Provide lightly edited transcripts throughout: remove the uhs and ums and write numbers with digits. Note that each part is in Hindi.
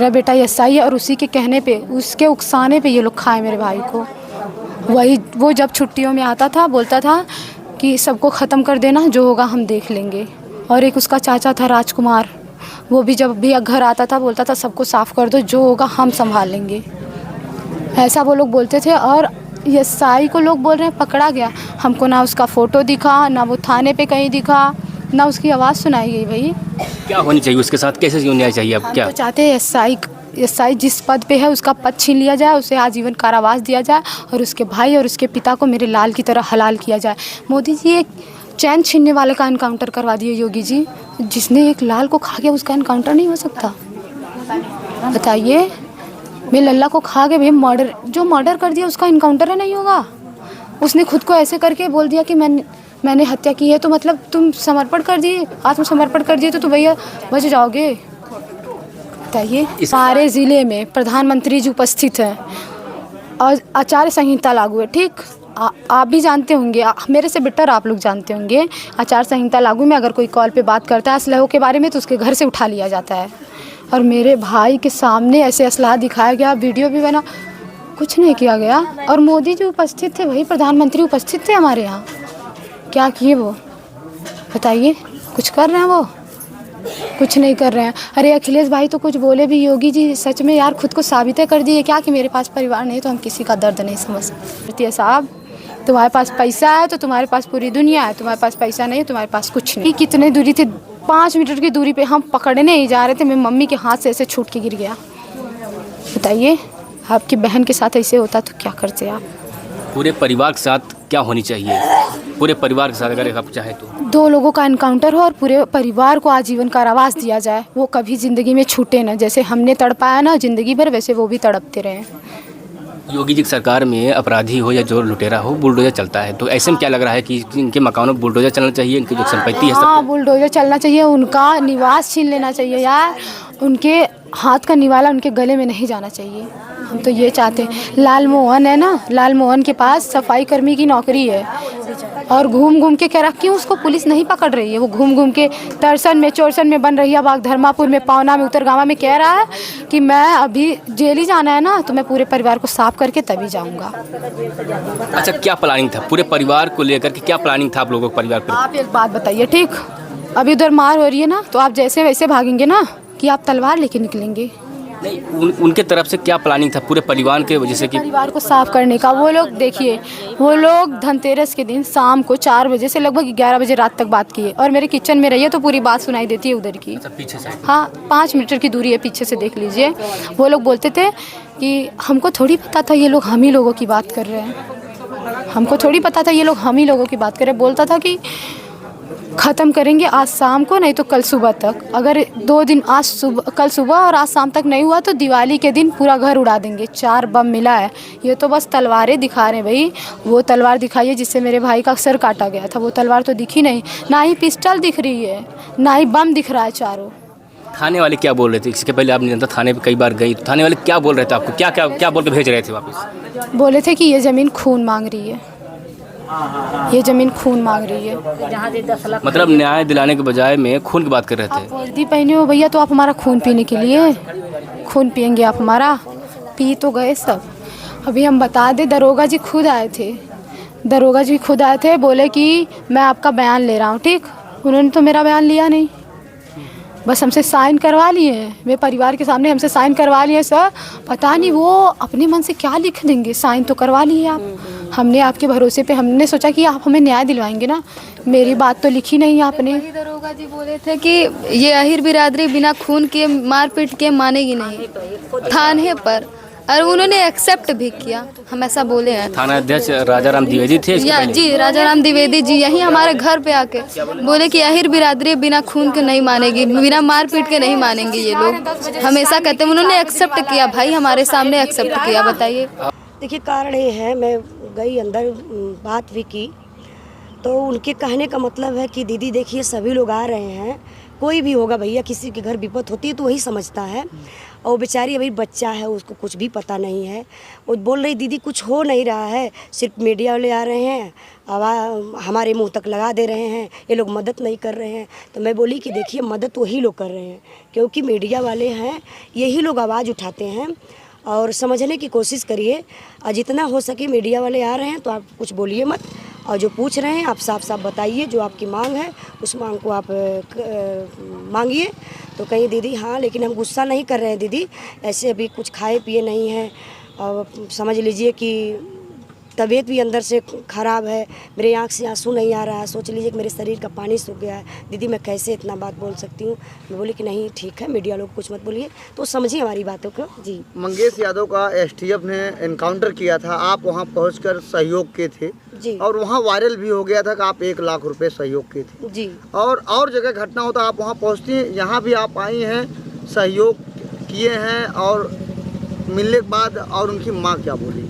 मेरा बेटा एसआई है और उसी के कहने पे, उसके उकसाने पे ये लोग खाए मेरे भाई को। वही वो जब छुट्टियों में आता था बोलता था कि सबको ख़त्म कर देना, जो होगा हम देख लेंगे। और एक उसका चाचा था राजकुमार, वो भी जब भी घर आता था बोलता था सबको साफ़ कर दो, जो होगा हम संभाल लेंगे, ऐसा वो लोग बोलते थे। और एसआई को लोग बोल रहे हैं पकड़ा गया, हमको ना उसका फ़ोटो दिखा, ना वो थाने पे कहीं दिखा, ना उसकी आवाज़ सुनाई गई। भाई क्या होनी चाहिए उसके साथ, कैसे न्याय चाहिए अब? हम क्या तो चाहते हैं एसआई जिस पद पे है उसका पद छीन लिया जाए, उसे आजीवन कारावास दिया जाए और उसके भाई और उसके पिता को मेरे लाल की तरह हलाल किया जाए। मोदी जी एक चैन छीनने वाले का एनकाउंटर करवा दिए योगी जी, जिसने एक लाल को खा गया उसका एनकाउंटर नहीं हो सकता? बताइए, मेरे लल्ला को खा के भी जो मर्डर कर दिया उसका इनकाउंटर है नहीं होगा? उसने खुद को ऐसे करके बोल दिया कि मैंने हत्या की है, तो मतलब तुम समर्पण कर दिए, आत्मसमर्पण कर दिए, तो भैया बच जाओगे? बताइए। सारे ज़िले में प्रधानमंत्री जी उपस्थित हैं और आचार संहिता लागू है, ठीक? आप भी जानते होंगे, मेरे से बेटर आप लोग जानते होंगे, आचार संहिता लागू में अगर कोई कॉल पे बात करता है असलहों के बारे में तो उसके घर से उठा लिया जाता है। और मेरे भाई के सामने ऐसे असलहा दिखाया गया, वीडियो भी बना, कुछ नहीं किया गया। और मोदी जी उपस्थित थे, वही प्रधानमंत्री उपस्थित थे हमारे यहाँ, क्या किए वो? बताइए, कुछ कर रहे हैं वो? कुछ नहीं कर रहे हैं। अरे अखिलेश भाई तो कुछ बोले भी, योगी जी सच में यार खुद को साबित कर दिए क्या कि मेरे पास परिवार नहीं तो हम किसी का दर्द नहीं समझ सकते। साहब, तुम्हारे पास पैसा है तो तुम्हारे पास पूरी दुनिया है, तुम्हारे पास पैसा नहीं है तुम्हारे पास कुछ नहीं। कितने दूरी थे, 5 मीटर की दूरी पे हम पकड़ने ही जा रहे थे, मेरी मम्मी के हाथ से ऐसे छूट के गिर गया। बताइए, आपकी बहन के साथ ऐसे होता तो क्या करते आप? पूरे परिवार के साथ क्या होनी चाहिए? पूरे परिवार के साथ अगर आप चाहें तो 2 लोगों का एनकाउंटर हो और पूरे परिवार को आजीवन कारावास दिया जाए, वो कभी ज़िंदगी में छूटे ना। जैसे हमने तड़पाया ना ज़िंदगी भर, वैसे वो भी तड़पते रहे। योगी जी की सरकार में अपराधी हो या जो लुटेरा हो बुलडोजर चलता है, तो ऐसे में क्या लग रहा है कि इनके मकानों पर बुलडोजर चलना चाहिए, इनकी जो संपत्ति है हाँ, बुलडोजर चलना चाहिए, उनका निवास छीन लेना चाहिए यार, उनके हाथ का निवाला उनके गले में नहीं जाना चाहिए। हम तो ये चाहते हैं। लाल मोहन है ना, लाल मोहन के पास सफाई कर्मी की नौकरी है और घूम घूम के कह क्यों उसको पुलिस नहीं पकड़ रही है? वो घूम घूम के तरसन में, चोरसन में, बनरहिया बाग, धर्मापुर में, पावना में, उत्तरगामा में कह रहा है कि मैं अभी जेल ही जाना है ना, तो मैं पूरे परिवार को साफ करके तभी जाऊंगा। अच्छा, क्या प्लानिंग था पूरे परिवार को लेकर के? क्या प्लानिंग था आप लोगों के परिवार पर? आप एक बात बताइए, ठीक, अभी उधर मार हो रही है ना, तो आप जैसे वैसे भागेंगे ना कि आप तलवार लेके निकलेंगे? नहीं, उनके तरफ से क्या प्लानिंग था पूरे परिवार के वजह से कि परिवार को साफ करने का? वो लोग देखिए, वो लोग धनतेरस के दिन शाम को 4 बजे से लगभग 11 बजे रात तक बात किए और मेरे किचन में रहिए तो पूरी बात सुनाई देती है उधर की। पीछे से? हाँ, 5 मीटर की दूरी है, पीछे से देख लीजिए। वो लोग बोलते थे कि हमको थोड़ी पता था ये लोग हम ही लोगों की बात कर रहे हैं, हमको थोड़ी पता था ये लोग हम ही लोगों की बात कर रहे हैं। बोलता था कि ख़त्म करेंगे आज शाम को, नहीं तो कल सुबह तक। अगर 2 दिन, कल सुबह और आज शाम तक नहीं हुआ तो दिवाली के दिन पूरा घर उड़ा देंगे। 4 बम मिला है। ये तो बस तलवारें दिखा रहे हैं भाई। वो तलवार दिखाइए जिससे मेरे भाई का सर काटा गया था, वो तलवार तो दिखी नहीं, ना ही पिस्टल दिख रही है, ना ही बम दिख रहा है चारों। थाने वाले क्या बोल रहे थे? इसके पहले आपने जनता थाने पे कई बार गई, तो थाने वाले क्या बोल रहे थे आपको? क्या क्या क्या बोल के भेज रहे थे वापस? बोले थे कि ये ज़मीन खून मांग रही है, ये ज़मीन खून मांग रही है। मतलब न्याय दिलाने के बजाय में खून की बात कर रहे थे। आप वर्दी पहने हो भैया तो आप हमारा खून पीने के लिए खून पियेंगे आप हमारा? पी तो गए सब। अभी हम बता दें, दरोगा जी खुद आए थे, दरोगा जी खुद आए थे, बोले कि मैं आपका बयान ले रहा हूँ, ठीक। उन्होंने तो मेरा बयान लिया नहीं, बस हमसे साइन करवा लिए हैं, मेरे परिवार के सामने हमसे साइन करवा लिए। सर पता नहीं वो अपने मन से क्या लिख देंगे, साइन तो करवा लिए आप। हमने आपके भरोसे पे, हमने सोचा कि आप हमें न्याय दिलवाएंगे ना, मेरी बात तो लिखी नहीं आपने। दरोगा जी बोले थे कि ये अहिर बिरादरी बिना खून के, मारपीट के मानेगी नहीं थाने पर, और उन्होंने एक्सेप्ट भी किया। हम ऐसा बोले हैं। थाना अध्यक्ष राजाराम द्विवेदी थे जी, राजाराम द्विवेदी जी यहीं हमारे घर पे आके बोले कि अहिर बिरादरी बिना खून के नहीं मानेगी, बिना मारपीट के नहीं मानेंगे ये लोग, हमेशा कहते हैं। उन्होंने एक्सेप्ट किया भाई, हमारे सामने एक्सेप्ट किया। बताइए। देखिए, कारण ये है, मैं गई अंदर, बात भी की, तो उनके कहने का मतलब है कि दीदी देखिए सभी लोग आ रहे हैं, कोई भी होगा भैया, किसी के घर विपत होती है तो वही समझता है, और वो बेचारी अभी बच्चा है, उसको कुछ भी पता नहीं है। वो बोल रही दीदी कुछ हो नहीं रहा है, सिर्फ मीडिया वाले आ रहे हैं, हमारे मुंह तक लगा दे रहे हैं, ये लोग मदद नहीं कर रहे हैं। तो मैं बोली कि देखिए मदद वही लोग कर रहे हैं, क्योंकि मीडिया वाले हैं, यही लोग आवाज़ उठाते हैं। और समझने की कोशिश करिए, और जितना हो सके मीडिया वाले आ रहे हैं तो आप कुछ बोलिए मत, और जो पूछ रहे हैं आप साफ साफ बताइए, जो आपकी मांग है उस मांग को आप मांगिए। तो कहीं दीदी हाँ, लेकिन हम गुस्सा नहीं कर रहे हैं दीदी, ऐसे अभी कुछ खाए पिए नहीं हैं, और समझ लीजिए कि तबीयत भी अंदर से ख़राब है, मेरे आँख से आंसू नहीं आ रहा है, सोच लीजिए कि मेरे शरीर का पानी सूख गया है। दीदी मैं कैसे इतना बात बोल सकती हूँ। मैं बोली कि नहीं ठीक है, मीडिया लोग कुछ मत बोलिए, तो समझिए हमारी बातों को। जी मंगेश यादव का एसटीएफ ने एनकाउंटर किया था, आप वहां पहुंचकर सहयोग के थे जी, और वहां वायरल भी हो गया था कि आप 1 लाख रुपए सहयोग के थे जी। और जगह घटना होता आप वहां पहुंचती हैं, यहाँ भी आप आई हैं, सहयोग किए हैं, और मिलने के बाद और उनकी माँ क्या बोली?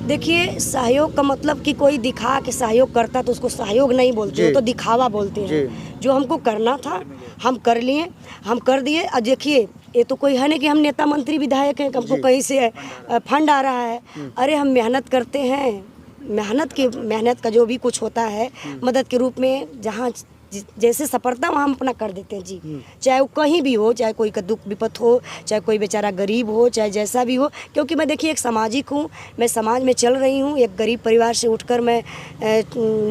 देखिए सहयोग का मतलब कि कोई दिखा के सहयोग करता तो उसको सहयोग नहीं बोलते, वो तो दिखावा बोलते हैं। जो हमको करना था हम कर लिए, हम कर दिए। और देखिए ये तो कोई है नहीं कि हम नेता मंत्री विधायक हैं, हमको कहीं से फंड आ रहा है। अरे हम मेहनत करते हैं, मेहनत का जो भी कुछ होता है मदद के रूप में, जहाँ जैसे सफलता वहाँ हम अपना कर देते हैं जी। चाहे वो कहीं भी हो, चाहे कोई का दुख विपत हो, चाहे कोई बेचारा गरीब हो, चाहे जैसा भी हो, क्योंकि मैं देखिए एक सामाजिक हूँ, मैं समाज में चल रही हूँ, एक गरीब परिवार से उठकर मैं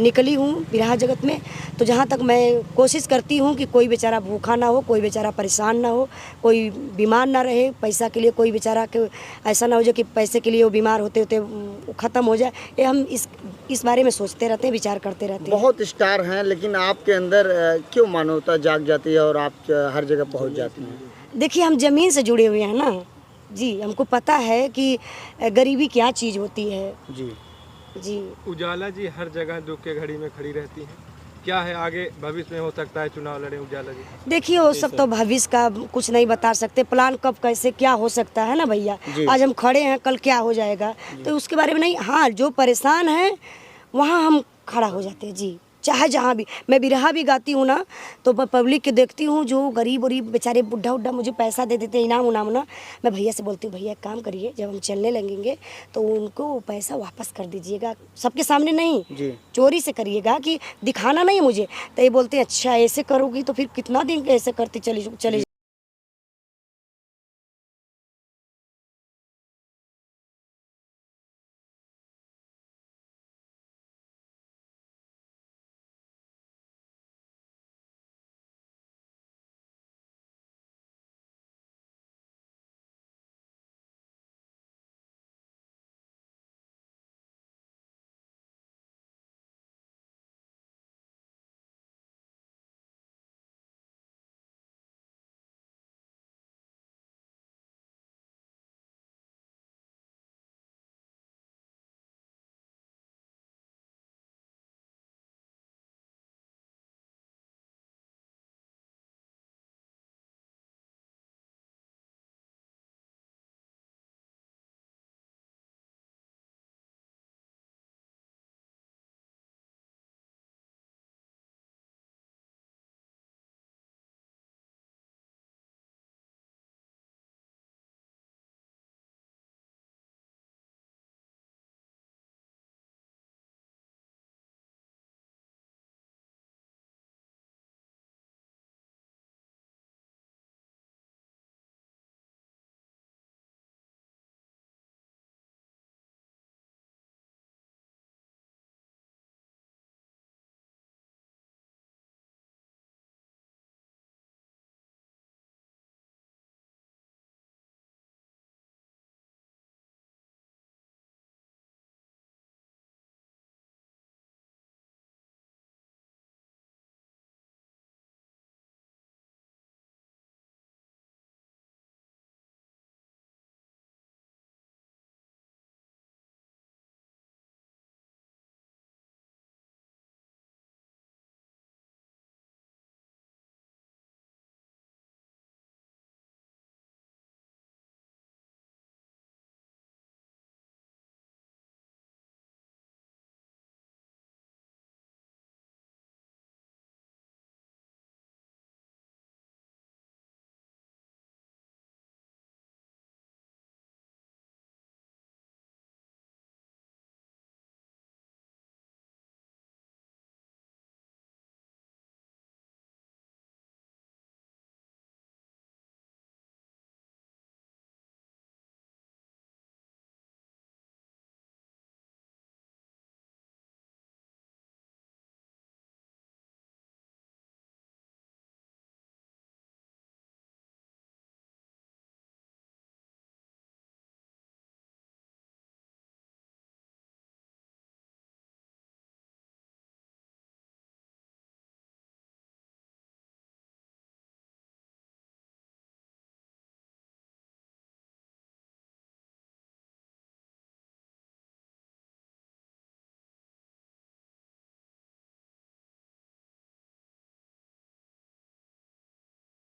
निकली हूँ बिरहा जगत में। तो जहाँ तक मैं कोशिश करती हूँ कि कोई बेचारा भूखा ना हो, कोई बेचारा परेशान ना हो, कोई बीमार ना रहे, पैसा के लिए कोई बेचारा के ऐसा ना हो जाए कि पैसे के लिए वो बीमार होते होते ख़त्म हो जाए। ये हम इस बारे में सोचते रहते हैं, विचार करते रहते हैं। बहुत स्टार हैं, लेकिन आपके अंदर क्यों मानवता जाग जाती है और आप हर जगह पहुंच जाती हैं? देखिए हम ज़मीन से जुड़े हुए हैं ना जी, हमको पता है कि गरीबी क्या चीज़ होती है जी। जी। उजाला जी हर जगह दुख के घड़ी में खड़ी रहती हैं, क्या है आगे भविष्य में हो सकता है चुनाव लड़े उजाला जी? देखिए वो सब तो भविष्य का कुछ नहीं बता सकते, प्लान कब कैसे क्या हो सकता है ना भैया। आज हम खड़े हैं, कल क्या हो जाएगा तो उसके बारे में नहीं। हाँ जो परेशान है वहाँ हम खड़ा हो जाते हैं जी, चाहे जहाँ भी। मैं बिरहा भी गाती हूँ ना, तो मैं पब्लिक के देखती हूँ जो गरीब बेचारे बुढ़ा उड्ढा मुझे पैसा दे देते हैं, इनाम उनाम ना, मैं भैया से बोलती हूँ भैया एक काम करिए, जब हम चलने लगेंगे तो उनको वो पैसा वापस कर दीजिएगा, सबके सामने नहीं जी। चोरी से करिएगा, कि दिखाना नहीं मुझे। तो ये बोलते हैं अच्छा ऐसे करोगी तो फिर कितना दिन ऐसे करती चली